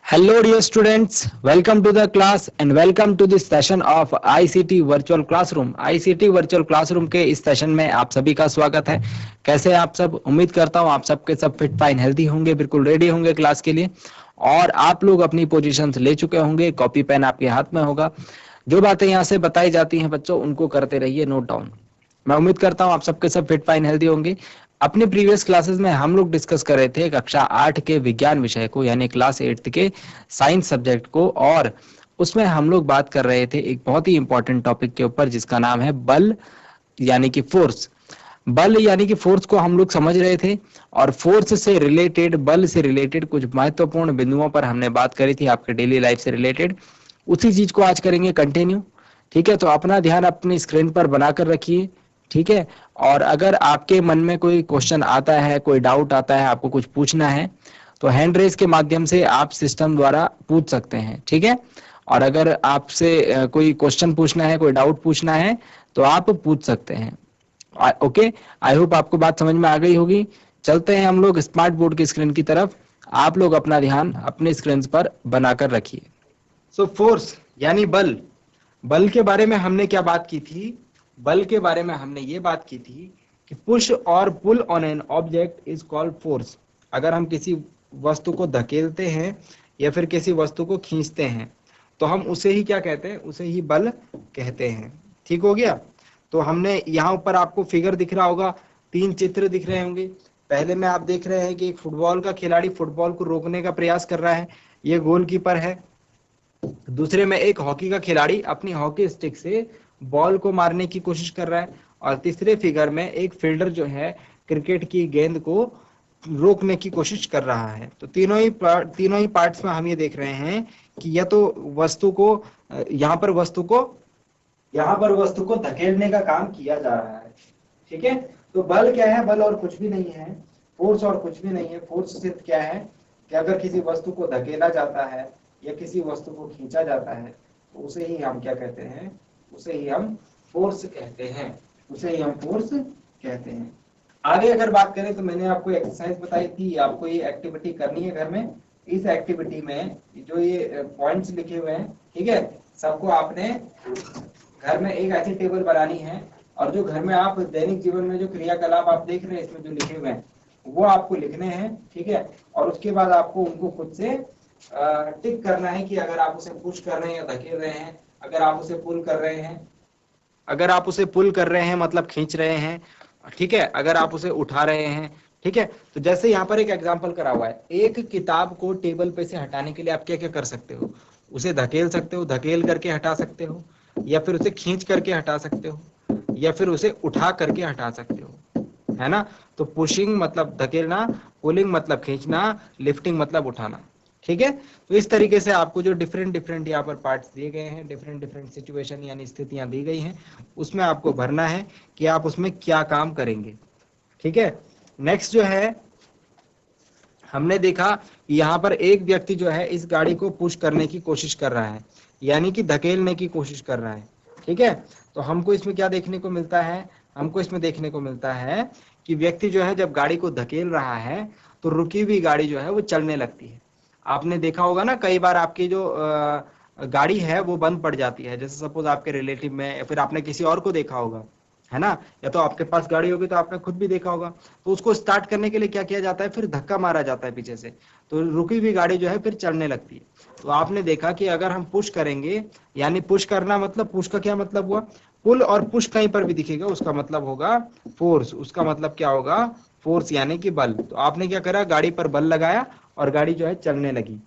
Hello dear students, welcome to the class and welcome to this session of ICT Virtual Classroom। ICT Virtual Classroom के इस session में आप सभी का स्वागत है। कैसे आप सब? उम्मीद करता हूँ आप सबके सब फिट फाइन हेल्थी होंगे, बिल्कुल रेडी होंगे क्लास के लिए और आप लोग अपनी पोजीशंस ले चुके होंगे, कॉपी पेन आपके हाथ में होगा। जो बातें यहाँ से बताई जाती हैं बच्चों, उनको करते रहिए नोट डाउन। मैं उम्मीद करता हूँ आप सबके सब फिट फाइन हेल्दी होंगे। अपने प्रीवियस क्लासेस में हम लोग डिस्कस कर रहे थे कक्षा 8 के विज्ञान विषय को, यानी क्लास 8 के साइंस सब्जेक्ट को, और उसमें हम लोग बात कर रहे थे एक बहुत ही इंपॉर्टेंट टॉपिक के ऊपर जिसका नाम है बल, यानी कि फोर्स। बल यानी कि फोर्स को हम लोग समझ रहे थे और फोर्स से रिलेटेड, बल से रिलेटेड कुछ महत्वपूर्ण बिंदुओं पर हमने बात करी थी आपके डेली लाइफ से रिलेटेड। उसी चीज को आज करेंगे कंटिन्यू। ठीक है, तो अपना ध्यान अपनी स्क्रीन पर बनाकर रखिए। ठीक है, और अगर आपके मन में कोई क्वेश्चन आता है, कोई डाउट आता है, आपको कुछ पूछना है, तो हैंड रेज के माध्यम से आप सिस्टम द्वारा पूछ सकते हैं। ठीक है, और अगर आपसे कोई क्वेश्चन पूछना है, कोई डाउट पूछना है, तो आप पूछ सकते हैं। ओके, आई होप आपको बात समझ में आ गई होगी। चलते हैं हम लोग स्मार्ट बोर्ड की स्क्रीन की तरफ। आप लोग अपना ध्यान अपने स्क्रीन पर बनाकर रखिए। सो फोर्स यानी बल। बल के बारे में हमने क्या बात की थी? बल के बारे में हमने ये बात की थी कि पुश और pull on an object is called force. अगर हम किसी वस्तु को धकेलते हैं या फिर किसी वस्तु को खींचते हैं तो हम उसे ही क्या कहते हैं? उसे ही बल कहते हैं। ठीक हो गया? तो हमने यहाँ ऊपर आपको फिगर दिख रहा होगा, 3 चित्र दिख रहे होंगे। पहले में आप देख रहे हैं कि एक फुटबॉल का खिलाड़ी फुटबॉल को रोकने का प्रयास कर रहा है, ये गोलकीपर है। दूसरे में एक हॉकी का खिलाड़ी अपनी हॉकी स्टिक से बॉल को मारने की कोशिश कर रहा है, और तीसरे फिगर में एक फील्डर जो है क्रिकेट की गेंद को रोकने की कोशिश कर रहा है। तो तीनों ही पार्ट्स में हम ये देख रहे हैं कि या तो वस्तु को यहाँ पर वस्तु को धकेलने का काम किया जा रहा है। ठीक है, तो बल क्या है? बल और कुछ भी नहीं है, फोर्स और कुछ भी नहीं है। फोर्स सिर्फ क्या है कि अगर किसी वस्तु को धकेला जाता है या किसी वस्तु को खींचा जाता है तो उसे ही हम क्या कहते हैं? उसे ही हम फोर्स कहते हैं। उसे ही हम फोर्स कहते हैं। आगे अगर बात करें तो मैंने आपको एक्सरसाइज बताई थी, आपको ये एक्टिविटी करनी है घर में। इस एक्टिविटी में जो ये पॉइंट्स लिखे हुए हैं, ठीक है, सबको आपने घर में एक ऐसी टेबल बनानी है, और जो घर में आप दैनिक जीवन में जो क्रियाकलाप आप देख रहे हैं इसमें जो लिखे हुए हैं वो आपको लिखने हैं। ठीक है, और उसके बाद आपको उनको खुद से टिक करना है कि अगर आप उसे पुश कर रहे हैं या धकेल रहे हैं, अगर आप उसे पुल कर रहे हैं, अगर आप उसे पुल कर रहे हैं मतलब खींच रहे हैं, ठीक है, अगर आप उसे उठा रहे हैं। ठीक है, तो जैसे यहाँ पर एक एग्जांपल करा हुआ है, एक किताब को टेबल पे से हटाने के लिए आप क्या क्या कर सकते हो? उसे धकेल सकते हो, धकेल करके हटा सकते हो, या फिर उसे खींच करके हटा सकते हो, या फिर उसे उठा करके हटा सकते हो, है ना? तो पुशिंग मतलब धकेलना, पुलिंग मतलब खींचना, लिफ्टिंग मतलब उठाना। ठीक है, तो इस तरीके से आपको जो डिफरेंट यहाँ पर पार्ट्स दिए गए हैं, डिफरेंट सिचुएशन यानी स्थितियां दी गई हैं, उसमें आपको भरना है कि आप उसमें क्या काम करेंगे। ठीक है, नेक्स्ट जो है हमने देखा कि यहाँ पर एक व्यक्ति जो है इस गाड़ी को पुश करने की कोशिश कर रहा है, यानी कि धकेलने की कोशिश कर रहा है। ठीक है, तो हमको इसमें क्या देखने को मिलता है? हमको इसमें देखने को मिलता है कि व्यक्ति जो है जब गाड़ी को धकेल रहा है तो रुकी हुई गाड़ी जो है वो चलने लगती है। आपने देखा होगा ना, कई बार आपकी जो गाड़ी है वो बंद पड़ जाती है, जैसे सपोज आपके रिलेटिव में, या फिर आपने किसी और को देखा होगा, है ना, या तो आपके पास गाड़ी होगी तो आपने खुद भी देखा होगा। तो उसको स्टार्ट करने के लिए क्या किया जाता है? फिर धक्का मारा जाता है पीछे से, तो रुकी हुई गाड़ी जो है फिर चलने लगती है। तो आपने देखा कि अगर हम पुश करेंगे, यानी पुश करना मतलब, पुश का क्या मतलब हुआ? पुल और पुश कहीं पर भी दिखेगा उसका मतलब होगा फोर्स। उसका मतलब क्या होगा? फोर्स यानी कि बल। तो आपने क्या करा? गाड़ी पर बल लगाया और गाड़ी जो है चलने लगी।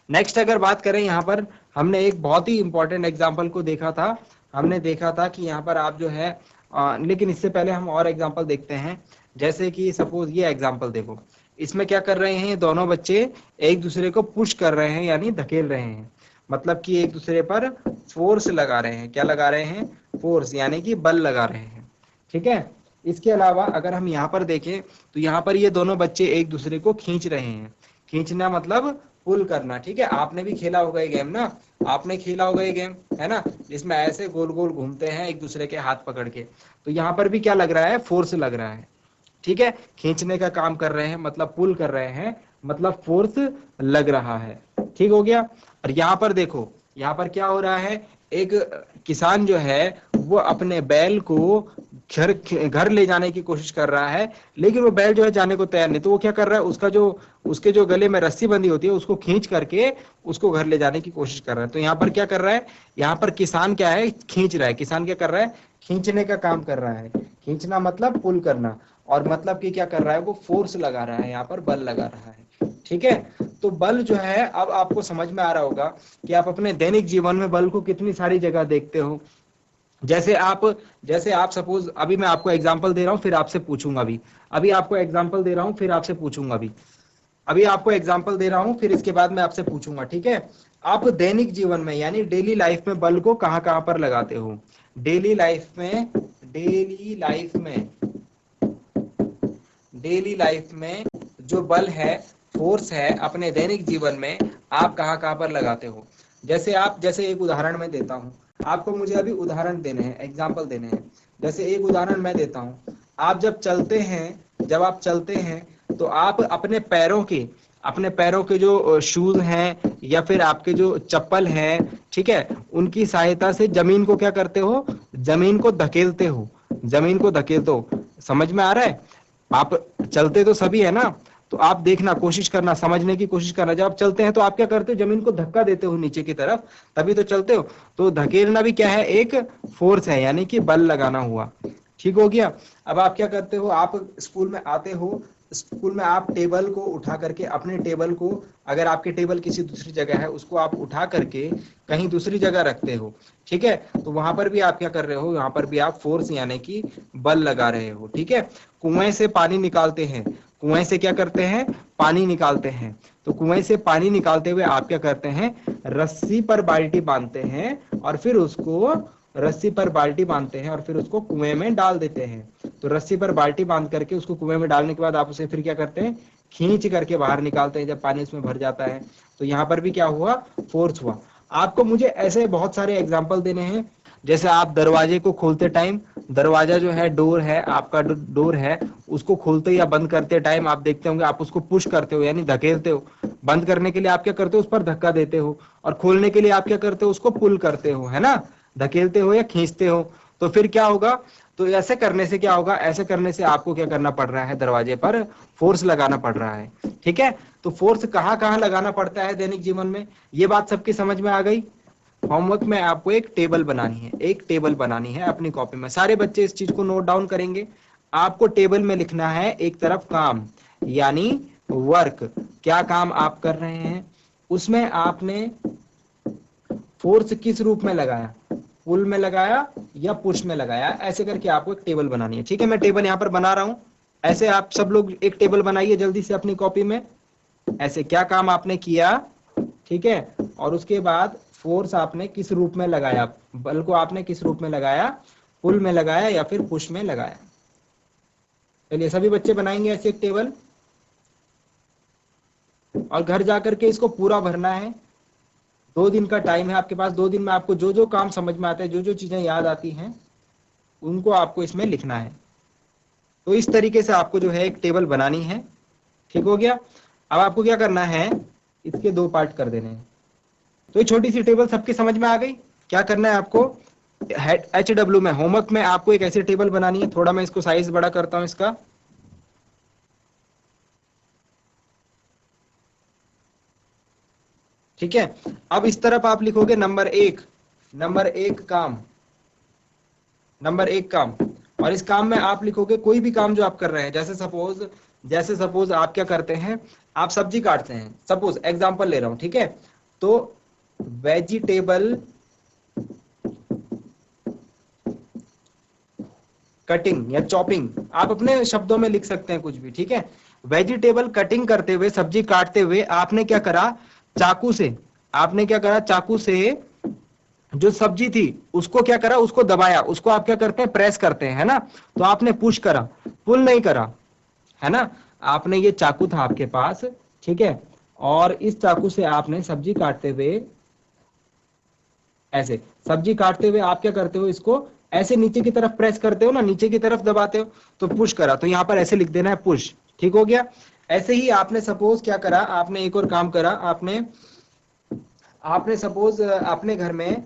नेक्स्ट अगर बात करें, यहाँ पर हमने एक बहुत ही इंपॉर्टेंट एग्जाम्पल को देखा था। हमने देखा था कि यहाँ पर आप जो है लेकिन इससे पहले हम और एग्जाम्पल देखते हैं। जैसे कि सपोज ये एग्जाम्पल देखो, इसमें क्या कर रहे हैं? दोनों बच्चे एक दूसरे को पुश कर रहे हैं, यानी धकेल रहे हैं, मतलब कि एक दूसरे पर फोर्स लगा रहे हैं। क्या लगा रहे हैं? फोर्स, यानी कि बल लगा रहे हैं। ठीक है, इसके अलावा अगर हम यहाँ पर देखें तो यहाँ पर ये दोनों बच्चे एक दूसरे को खींच रहे हैं। खींचना मतलब पुल करना। ठीक है, आपने भी खेला होगा ये गेम ना, आपने खेला होगा ये गेम, है ना, जिसमें ऐसे गोल गोल घूमते हैं एक दूसरे के हाथ पकड़ के। तो यहाँ पर भी क्या लग रहा है? फोर्स लग रहा है। ठीक है, खींचने का काम कर रहे हैं मतलब पुल कर रहे हैं, मतलब फोर्स लग रहा है। ठीक हो गया। और यहाँ पर देखो, यहाँ पर क्या हो रहा है, एक किसान जो है वो अपने बैल को घर घर ले जाने की कोशिश कर रहा है, लेकिन वो बैल जो है जाने को तैयार नहीं। तो वो क्या कर रहा है, उसका जो उसके जो गले में रस्सी बंधी होती है उसको खींच करके उसको घर ले जाने की कोशिश कर रहा है। तो यहाँ पर क्या कर रहा है, यहाँ पर किसान क्या है, खींच रहा है। किसान क्या कर रहा है, खींचने का काम कर रहा है। खींचना मतलब पुल करना, और मतलब कि क्या कर रहा है, वो फोर्स लगा रहा है, यहाँ पर बल लगा रहा है। ठीक है, तो बल जो है, अब आपको समझ में आ रहा होगा कि आप अपने दैनिक जीवन में बल को कितनी सारी जगह देखते हो। जैसे आप सपोज, अभी मैं आपको एग्जांपल दे रहा हूं, फिर आपसे पूछूंगा। अभी आपको एग्जांपल दे रहा हूं, फिर आपसे पूछूंगा। अभी आपको एग्जांपल दे रहा हूं, फिर इसके बाद मैं आपसे पूछूंगा। ठीक है, आप दैनिक जीवन में यानी डेली लाइफ में बल को कहां कहां पर लगाते हो? डेली लाइफ में जो बल है, फोर्स है, अपने दैनिक जीवन में आप कहां कहां पर लगाते हो? जैसे एक उदाहरण मैं देता हूं आपको, मुझे अभी उदाहरण देने हैं, एग्जाम्पल देने हैं। जैसे एक उदाहरण मैं देता हूं, आप जब आप चलते हैं तो आप अपने पैरों के जो शूज हैं या फिर आपके जो चप्पल हैं, ठीक है, उनकी सहायता से जमीन को क्या करते हो, जमीन को धकेलते हो। समझ में आ रहा है? आप चलते तो सभी है ना, तो आप देखना, कोशिश करना, समझने की कोशिश करना। जब आप चलते हैं तो आप क्या करते हो, जमीन को धक्का देते हो नीचे की तरफ, तभी तो चलते हो। तो धकेलना भी क्या है, एक फोर्स है, यानी कि बल लगाना हुआ। ठीक हो गया। अब आप क्या करते हो, आप स्कूल में आते हो, स्कूल में आप टेबल को उठा करके, अपने टेबल को, अगर आपके टेबल किसी दूसरी जगह है, उसको आप उठा करके कहीं दूसरी जगह रखते हो। ठीक है, तो वहां पर भी आप क्या कर रहे हो, यहाँ पर भी आप फोर्स यानी कि बल लगा रहे हो। ठीक है, कुएं से पानी निकालते हैं, कुएं से क्या करते हैं, पानी निकालते हैं। तो कुएं से पानी निकालते हुए आप क्या करते हैं, रस्सी पर बाल्टी बांधते हैं, और फिर उसको कुएं में डाल देते हैं। तो रस्सी पर बाल्टी बांध करके उसको कुएं में डालने के बाद आप उसे फिर क्या करते हैं, खींच करके बाहर निकालते हैं, जब पानी उसमें भर जाता है। तो यहाँ पर भी क्या हुआ, फोर्स हुआ। आपको मुझे ऐसे बहुत सारे एग्जाम्पल देने हैं। जैसे आप दरवाजे को खोलते टाइम, दरवाजा जो है, डोर है, आपका डोर है, उसको खोलते या बंद करते टाइम आप देखते होंगे, आप उसको पुश करते हो यानी धकेलते हो। बंद करने के लिए आप क्या करते हो, उस पर धक्का देते हो, और खोलने के लिए आप क्या करते हो, उसको पुल करते हो, है ना, धकेलते हो या खींचते हो। तो फिर क्या होगा, तो ऐसे करने से क्या होगा, ऐसे करने से आपको क्या करना पड़ रहा है, दरवाजे पर फोर्स लगाना पड़ रहा है। ठीक है, तो फोर्स कहाँ कहाँ लगाना पड़ता है दैनिक जीवन में, ये बात सबकी समझ में आ गई। होमवर्क में आपको एक टेबल बनानी है अपनी कॉपी में। सारे बच्चे इस चीज को नोट डाउन करेंगे। आपको टेबल में लिखना है, एक तरफ काम यानी वर्क, क्या काम आप कर रहे हैं, उसमें आपने फोर्स किस रूप में लगाया, पुल में लगाया या पुश में लगाया, ऐसे करके आपको एक टेबल बनानी है। ठीक है, मैं टेबल यहाँ पर बना रहा हूं, ऐसे आप सब लोग एक टेबल बनाइए जल्दी से अपनी कॉपी में। ऐसे क्या काम आपने किया, ठीक है, और उसके बाद फोर्स आपने किस रूप में लगाया, बल को आपने किस रूप में लगाया, पुल में लगाया या फिर पुश में लगाया। चलिए सभी बच्चे बनाएंगे ऐसे एक टेबल, और घर जाकर के इसको पूरा भरना है। 2 दिन का टाइम है आपके पास। 2 दिन में आपको जो जो काम समझ में आता है, जो जो चीजें याद आती हैं, उनको आपको इसमें लिखना है। तो इस तरीके से आपको जो है एक टेबल बनानी है। ठीक हो गया। अब आपको क्या करना है, इसके 2 पार्ट कर देने हैं। तो ये छोटी सी टेबल सबकी समझ में आ गई। क्या करना है आपको, HW में होमवर्क में आपको एक ऐसी टेबल बनानी है। थोड़ा मैं इसको साइज बड़ा करता हूं इसका। ठीक है, अब इस तरफ आप लिखोगे नंबर 1 काम, नंबर 1 काम। और इस काम में आप लिखोगे कोई भी काम जो आप कर रहे हैं। जैसे सपोज आप क्या करते हैं, आप सब्जी काटते हैं, सपोज एग्जांपल ले रहा हूं। ठीक है, तो वेजिटेबल कटिंग या चॉपिंग, आप अपने शब्दों में लिख सकते हैं कुछ भी। ठीक है, वेजिटेबल कटिंग करते हुए, सब्जी काटते हुए आपने क्या करा, चाकू से जो सब्जी थी उसको क्या करा, उसको दबाया, उसको आप क्या करते हैं, प्रेस करते हैं, है ना। तो आपने पुश करा, पुल नहीं करा, है ना। आपने, ये चाकू था आपके पास, ठीक है, और इस चाकू से आपने सब्जी काटते हुए, ऐसे सब्जी काटते हुए आप क्या करते हो, इसको ऐसे नीचे की तरफ प्रेस करते हो ना, नीचे की तरफ दबाते हो, तो पुश करा। तो यहाँ पर ऐसे लिख देना है, पुश। ठीक हो गया। ऐसे ही आपने सपोज क्या करा, आपने एक और काम करा, आपने आपने सपोज अपने घर में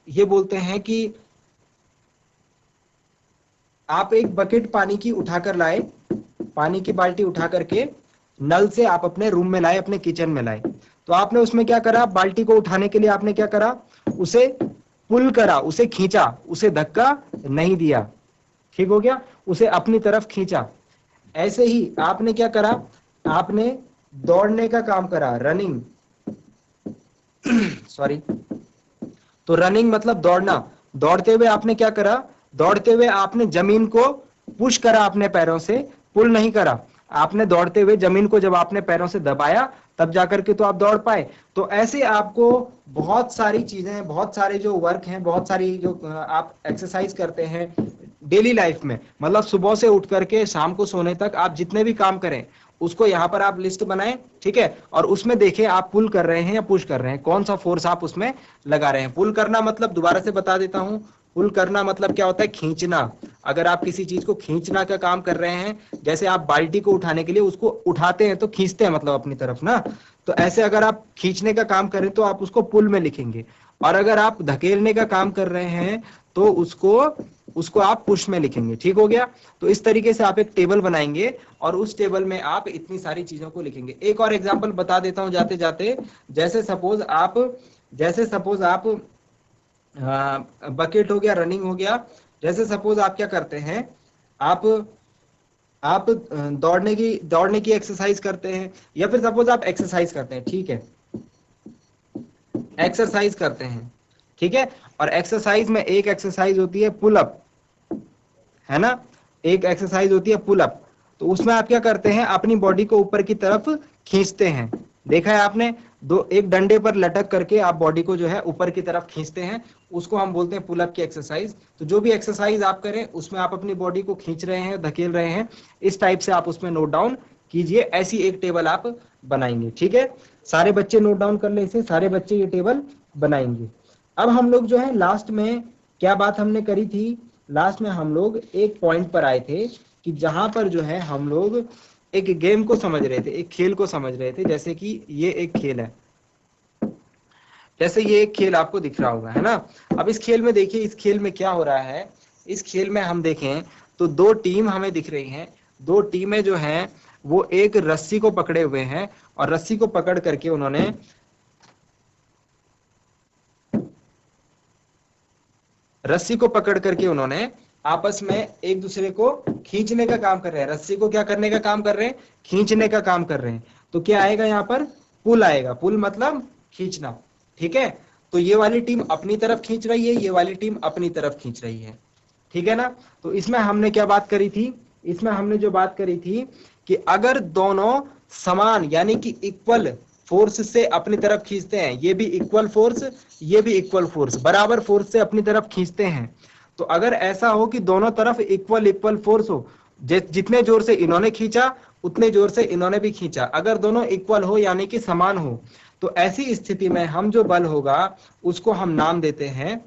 ये बोलते हैं कि आप एक बकेट पानी की उठाकर लाए, पानी की बाल्टी उठा करके नल से आप अपने रूम में लाए, अपने किचन में लाए। तो आपने उसमें क्या करा, बाल्टी को उठाने के लिए आपने क्या करा, उसे पुल करा, उसे खींचा, उसे धक्का नहीं दिया। ठीक हो गया, उसे अपनी तरफ खींचा। ऐसे ही आपने क्या करा, आपने दौड़ने का काम करा, रनिंग सॉरी। तो रनिंग मतलब दौड़ना। दौड़ते हुए आपने क्या करा, दौड़ते हुए आपने जमीन को पुश करा अपने पैरों से, पुल नहीं करा। आपने दौड़ते हुए जमीन को जब आपने पैरों से दबाया तब जाकर के तो आप दौड़ पाए। तो ऐसे आपको बहुत सारी चीजें, बहुत सारे जो वर्क हैं, बहुत सारी जो आप एक्सरसाइज करते हैं डेली लाइफ में, मतलब सुबह से उठ करके शाम को सोने तक आप जितने भी काम करें उसको यहाँ पर आप लिस्ट बनाएं, ठीक है। और उसमें देखें आप पुल कर रहे हैं या पुश कर रहे हैं, कौन सा फोर्स आप उसमें लगा रहे हैं। पुल करना मतलब, दोबारा से बता देता हूं, पुल करना मतलब क्या होता है, खींचना। अगर आप किसी चीज को खींचना का काम कर रहे हैं, जैसे आप बाल्टी को उठाने के लिए उसको उठाते हैं तो खींचते हैं मतलब अपनी तरफ ना, तो ऐसे अगर आप खींचने का काम करें तो आप उसको पुल में लिखेंगे। और अगर आप धकेलने का काम कर रहे हैं तो उसको आप पुश में लिखेंगे। ठीक हो गया। तो इस तरीके से आप एक टेबल बनाएंगे और उस टेबल में आप इतनी सारी चीजों को लिखेंगे। एक और एग्जांपल बता देता हूं जाते जाते। जैसे सपोज आप बकेट हो गया, रनिंग हो गया। जैसे सपोज आप क्या करते हैं, आप दौड़ने की एक्सरसाइज करते हैं, या फिर सपोज आप एक्सरसाइज करते हैं, ठीक है, एक्सरसाइज करते हैं, ठीक है। और एक्सरसाइज में एक एक्सरसाइज होती है पुल अप, है ना, एक एक्सरसाइज होती है पुल अप। तो उसमें आप क्या करते हैं, अपनी बॉडी को ऊपर की तरफ खींचते हैं। देखा है आपने, एक डंडे पर लटक करके आप बॉडी को जो है ऊपर की तरफ खींचते हैं, उसको हम बोलते हैं पुल अप की एक्सरसाइज। तो जो भी एक्सरसाइज आप करें उसमें आप अपनी बॉडी को खींच रहे हैं, धकेल रहे हैं, इस टाइप से आप उसमें नोट डाउन कीजिए। ऐसी एक टेबल आप बनाएंगे, ठीक है। सारे बच्चे नोट डाउन कर ले इसे, सारे बच्चे ये टेबल बनाएंगे। अब हम लोग जो है लास्ट में क्या बात हमने करी थी, लास्ट में हम लोग एक पॉइंट पर आए थे कि जहां पर जो है हम लोग एक गेम को समझ रहे थे, एक खेल को समझ रहे थे। जैसे कि ये एक खेल है, जैसे ये एक खेल आपको दिख रहा होगा, है ना। अब इस खेल में देखिए, इस खेल में क्या हो रहा है, इस खेल में हम देखें तो दो टीम हमें दिख रही हैं। दो टीमें जो हैं वो एक रस्सी को पकड़े हुए हैं और रस्सी को पकड़ करके उन्होंने आपस में एक दूसरे को खींचने का काम कर रहे हैं। रस्सी को क्या करने का काम कर रहे हैं, खींचने का काम कर रहे हैं। तो क्या आएगा यहाँ पर, पुल आएगा। पुल मतलब खींचना, ठीक है। तो ये वाली टीम अपनी तरफ खींच रही है, ये वाली टीम अपनी तरफ खींच रही है, ठीक है ना। तो इसमें हमने क्या बात करी थी, इसमें हमने जो बात करी थी कि अगर दोनों समान यानी कि इक्वल फोर्स से अपनी तरफ खींचते हैं, ये भी इक्वल फोर्स, ये भी इक्वल फोर्स, बराबर फोर्स से अपनी तरफ खींचते हैं, तो अगर ऐसा हो कि दोनों तरफ इक्वल फोर्स हो, जितने जोर से इन्होंने खींचा उतने जोर से इन्होंने भी खींचा, अगर दोनों इक्वल हो यानी कि समान हो, तो ऐसी स्थिति में हम जो बल होगा उसको हम नाम देते हैं,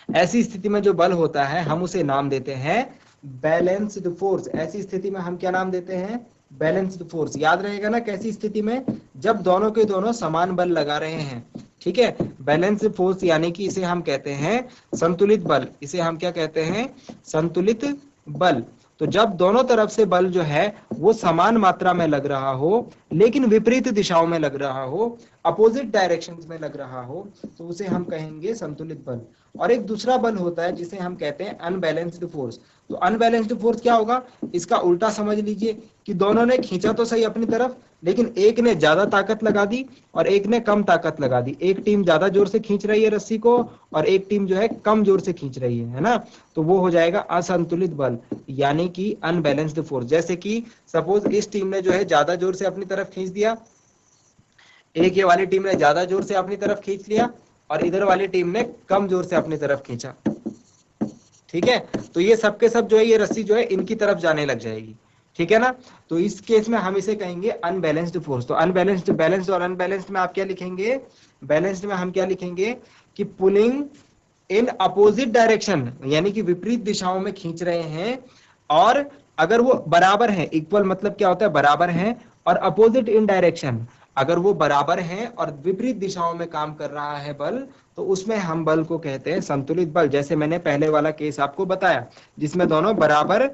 ऐसी स्थिति में जो बल होता है हम उसे नाम देते हैं बैलेंस्ड फोर्स। ऐसी स्थिति में हम क्या नाम देते हैं, बैलेंस्ड फोर्स। याद रहेगा ना, कैसी स्थिति में, जब दोनों के दोनों समान बल लगा रहे हैं, ठीक है। बैलेंस्ड फोर्स यानी कि इसे हम कहते हैं संतुलित बल, इसे हम क्या कहते हैं, संतुलित बल। तो जब दोनों तरफ से बल जो है वो समान मात्रा में लग रहा हो लेकिन विपरीत दिशाओं में लग रहा हो, अपोजिट डायरेक्शंस में लग रहा हो, तो उसे हम कहेंगे संतुलित बल। और एक दूसरा बल होता है जिसे हम कहते हैं अनबैलेंस्ड फोर्स। तो अनबैलेंस्ड फोर्स क्या होगा, इसका उल्टा समझ लीजिए कि दोनों ने खींचा तो सही अपनी तरफ, लेकिन एक ने ज्यादा ताकत लगा दी और एक ने कम ताकत लगा दी। एक टीम ज्यादा जोर से खींच रही है रस्सी को और एक टीम जो है कम जोर से खींच रही है ना। तो वो हो जाएगा असंतुलित बल यानी कि अनबैलेंस्ड फोर्स। जैसे कि सपोज इस टीम ने जो है ज्यादा जोर से अपनी तरफ खींच दिया, एक ये वाली टीम ने ज्यादा जोर से अपनी तरफ खींच लिया और इधर वाली टीम ने कम जोर से अपनी तरफ खींचा, ठीक है। तो ये सब के सब जो है, ये रस्सी जो है इनकी तरफ जाने लग जाएगी, ठीक है ना। तो इस केस में हम इसे कहेंगे अनबैलेंस्ड फोर्स। तो अनबैलेंस्ड, बैलेंस्ड और अनबैलेंस्ड में आप क्या लिखेंगे, बैलेंस्ड में हम क्या लिखेंगे कि पुलिंग इन अपोजिट डायरेक्शन यानी कि विपरीत दिशाओं में खींच रहे हैं। और अगर वो बराबर है, इक्वल मतलब क्या होता है, बराबर है, और अपोजिट इन डायरेक्शन, अगर वो बराबर हैं और विपरीत दिशाओं में काम कर रहा है बल, तो उसमें हम बल को कहते हैं संतुलित बल, जैसे मैंने पहले वाला केस आपको बताया जिसमें दोनों बराबर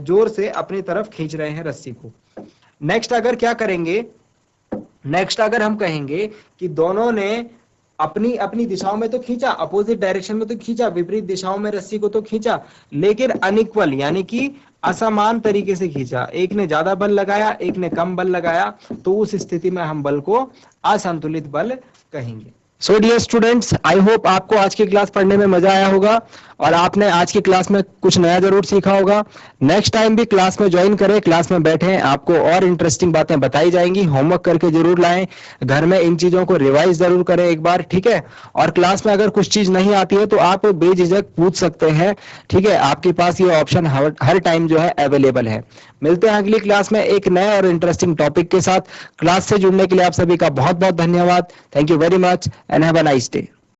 जोर से अपनी तरफ खींच रहे हैं रस्सी को। नेक्स्ट अगर क्या करेंगे, नेक्स्ट अगर हम कहेंगे कि दोनों ने अपनी अपनी दिशाओं में तो खींचा, अपोजिट डायरेक्शन में तो खींचा, विपरीत दिशाओं में रस्सी को तो खींचा, लेकिन अनइक्वल यानी कि असमान तरीके से खींचा, एक ने ज्यादा बल लगाया एक ने कम बल लगाया, तो उस स्थिति में हम बल को असंतुलित बल कहेंगे। So dear students, I hope आपको आज की क्लास पढ़ने में मजा आया होगा और आपने आज की क्लास में कुछ नया जरूर सीखा होगा। नेक्स्ट टाइम भी क्लास में ज्वाइन करें, क्लास में बैठें, आपको और इंटरेस्टिंग बातें बताई जाएंगी। होमवर्क करके जरूर लाएं, घर में इन चीजों को रिवाइज जरूर करें एक बार, ठीक है। और क्लास में अगर कुछ चीज नहीं आती है तो आप बेझिझक पूछ सकते हैं, ठीक है। आपके पास ये ऑप्शन हर टाइम जो है अवेलेबल है। मिलते हैं अगली क्लास में एक नए और इंटरेस्टिंग टॉपिक के साथ। क्लास से जुड़ने के लिए आप सभी का बहुत बहुत धन्यवाद। Thank you very much and have a nice day.